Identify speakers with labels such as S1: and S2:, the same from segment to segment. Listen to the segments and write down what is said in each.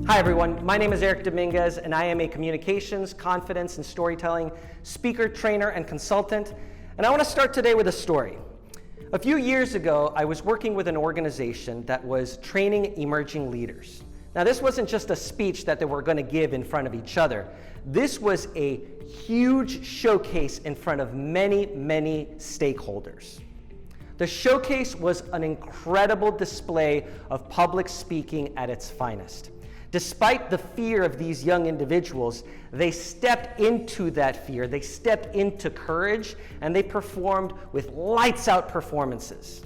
S1: Hi everyone, my name is Eric Dominguez and I am a communications, confidence, and storytelling speaker, trainer, and consultant. And I want to start today with a story. A few years ago, I was working with an organization that was training emerging leaders. Now this wasn't just a speech that they were going to give in front of each other. This was a huge showcase in front of many, many stakeholders. The showcase was an incredible display of public speaking at its finest. Despite the fear of these young individuals, they stepped into that fear, they stepped into courage, and they performed with lights-out performances.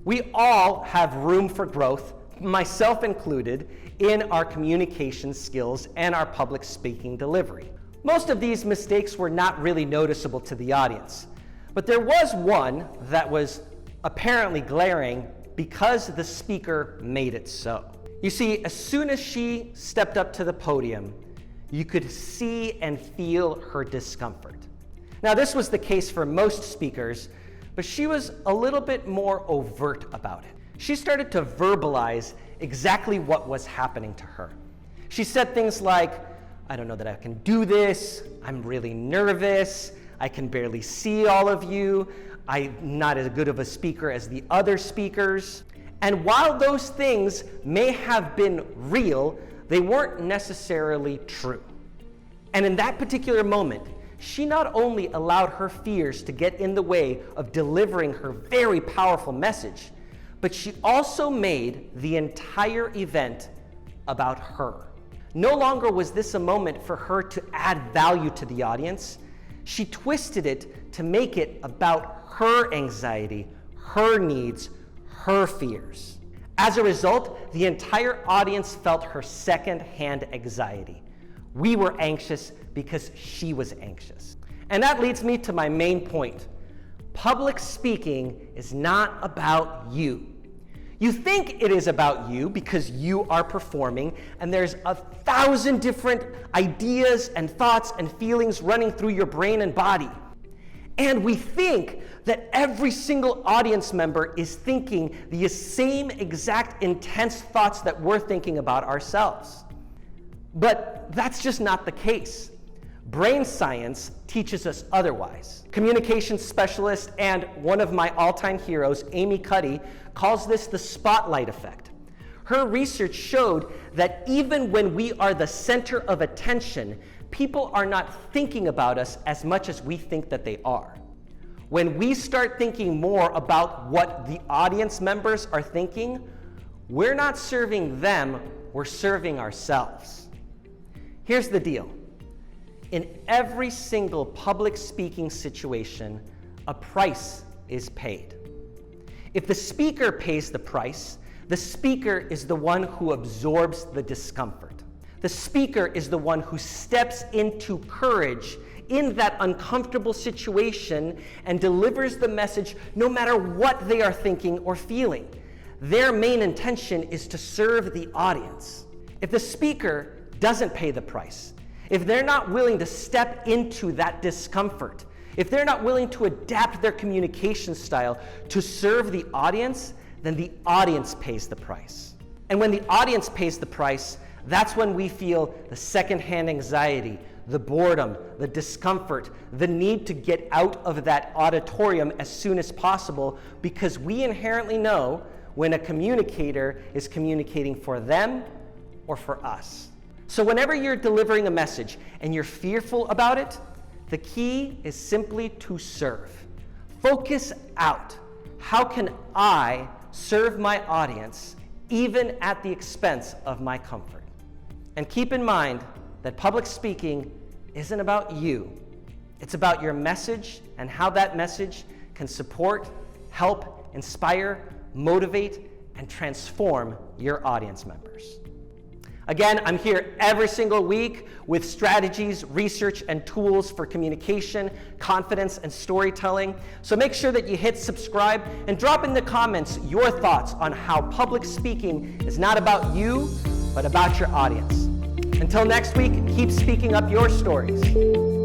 S1: We all have room for growth, myself included, in our communication skills and our public speaking delivery. Most of these mistakes were not really noticeable to the audience, but there was one that was apparently glaring because the speaker made it so. You see, as soon as she stepped up to the podium, you could see and feel her discomfort. Now, this was the case for most speakers, but she was a little bit more overt about it. She started to verbalize exactly what was happening to her. She said things like, "I don't know that I can do this, I'm really nervous, I can barely see all of you, I'm not as good of a speaker as the other speakers." And while those things may have been real, they weren't necessarily true. And in that particular moment, she not only allowed her fears to get in the way of delivering her very powerful message, but she also made the entire event about her. No longer was this a moment for her to add value to the audience. She twisted it to make it about her anxiety, her needs, her fears. As a result, the entire audience felt her second-hand anxiety. We were anxious because she was anxious. And that leads me to my main point. Public speaking is not about you. You think it is about you because you are performing, and there's 1,000 different ideas and thoughts and feelings running through your brain and body. And we think that every single audience member is thinking the same exact intense thoughts that we're thinking about ourselves. But that's just not the case. Brain science teaches us otherwise. Communications specialist and one of my all-time heroes, Amy Cuddy, calls this the spotlight effect. Her research showed that even when we are the center of attention, people are not thinking about us as much as we think that they are. When we start thinking more about what the audience members are thinking, we're not serving them, we're serving ourselves. Here's the deal. In every single public speaking situation, a price is paid. If the speaker pays the price, the speaker is the one who absorbs the discomfort. The speaker is the one who steps into courage in that uncomfortable situation and delivers the message no matter what they are thinking or feeling. Their main intention is to serve the audience. If the speaker doesn't pay the price, if they're not willing to step into that discomfort, if they're not willing to adapt their communication style to serve the audience, then the audience pays the price. And when the audience pays the price, that's when we feel the secondhand anxiety, the boredom, the discomfort, the need to get out of that auditorium as soon as possible, because we inherently know when a communicator is communicating for them or for us. So whenever you're delivering a message and you're fearful about it, the key is simply to serve. Focus out. How can I serve my audience even at the expense of my comfort? And keep in mind that public speaking isn't about you. It's about your message and how that message can support, help, inspire, motivate, and transform your audience members. Again, I'm here every single week with strategies, research, and tools for communication, confidence, and storytelling. So make sure that you hit subscribe and drop in the comments your thoughts on how public speaking is not about you, but about your audience. Until next week, keep speaking up your stories.